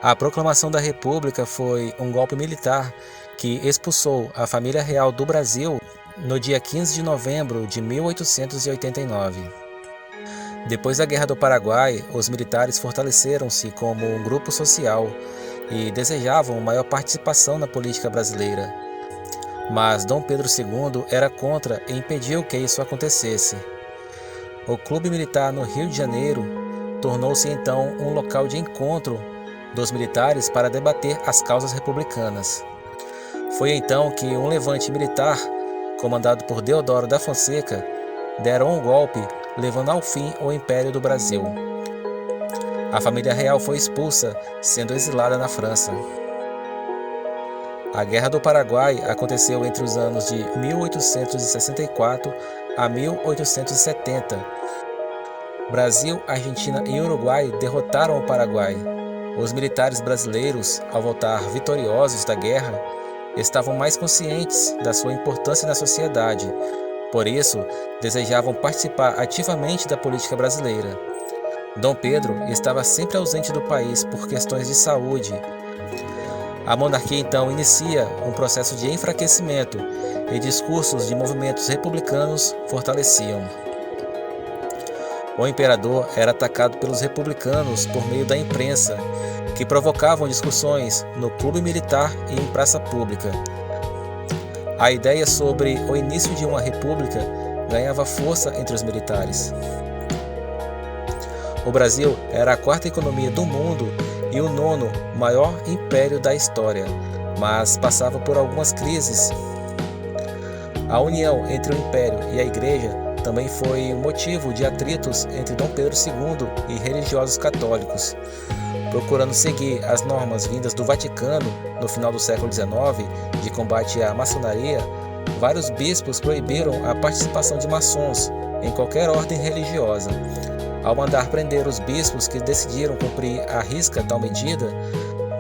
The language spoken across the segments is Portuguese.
A proclamação da República foi um golpe militar que expulsou a família real do Brasil no dia 15 de novembro de 1889. Depois da Guerra do Paraguai, os militares fortaleceram-se como um grupo social e desejavam maior participação na política brasileira. Mas Dom Pedro II era contra e impediu que isso acontecesse. O Clube Militar no Rio de Janeiro tornou-se então um local de encontro dos militares para debater as causas republicanas. Foi então que um levante militar, comandado por Deodoro da Fonseca, deram um golpe, levando ao fim o Império do Brasil. A família real foi expulsa, sendo exilada na França. A Guerra do Paraguai aconteceu entre os anos de 1864 a 1870. Brasil, Argentina e Uruguai derrotaram o Paraguai. Os militares brasileiros, ao voltar vitoriosos da guerra, estavam mais conscientes da sua importância na sociedade. Por isso, desejavam participar ativamente da política brasileira. Dom Pedro estava sempre ausente do país por questões de saúde. A monarquia então inicia um processo de enfraquecimento e discursos de movimentos republicanos fortaleciam. O imperador era atacado pelos republicanos por meio da imprensa, que provocavam discussões no clube militar e em praça pública. A ideia sobre o início de uma república ganhava força entre os militares. O Brasil era a quarta economia do mundo e o nono maior império da história, mas passava por algumas crises. A união entre o império e a igreja também foi motivo de atritos entre Dom Pedro II e religiosos católicos. Procurando seguir as normas vindas do Vaticano no final do século XIX de combate à maçonaria, vários bispos proibiram a participação de maçons em qualquer ordem religiosa. Ao mandar prender os bispos que decidiram cumprir à risca tal medida,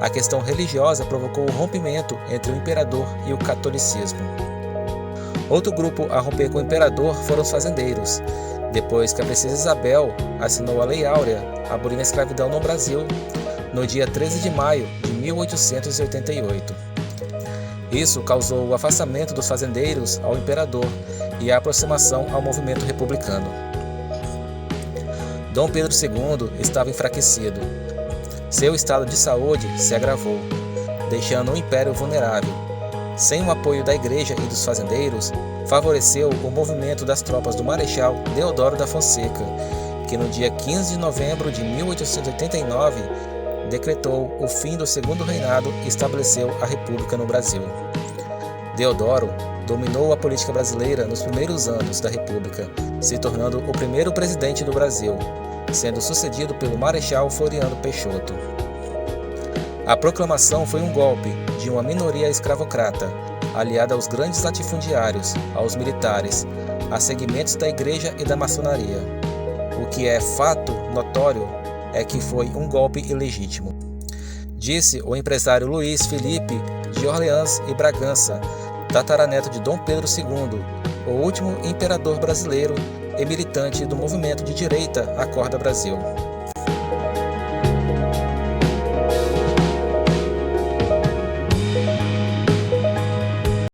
a questão religiosa provocou o rompimento entre o imperador e o catolicismo. Outro grupo a romper com o imperador foram os fazendeiros, depois que a princesa Isabel assinou a Lei Áurea, abolindo a escravidão no Brasil, no dia 13 de maio de 1888. Isso causou o afastamento dos fazendeiros ao imperador e a aproximação ao movimento republicano. Dom Pedro II estava enfraquecido. Seu estado de saúde se agravou, deixando o império vulnerável. Sem o apoio da igreja e dos fazendeiros, favoreceu o movimento das tropas do Marechal Deodoro da Fonseca, que no dia 15 de novembro de 1889 decretou o fim do segundo reinado e estabeleceu a República no Brasil. Deodoro dominou a política brasileira nos primeiros anos da República, se tornando o primeiro presidente do Brasil, sendo sucedido pelo Marechal Floriano Peixoto. A proclamação foi um golpe de uma minoria escravocrata, aliada aos grandes latifundiários, aos militares, a segmentos da igreja e da maçonaria. O que é fato notório é que foi um golpe ilegítimo, disse o empresário Luiz Felipe de Orleans e Bragança, tataraneto de Dom Pedro II, o último imperador brasileiro e militante do movimento de direita Acorda Brasil.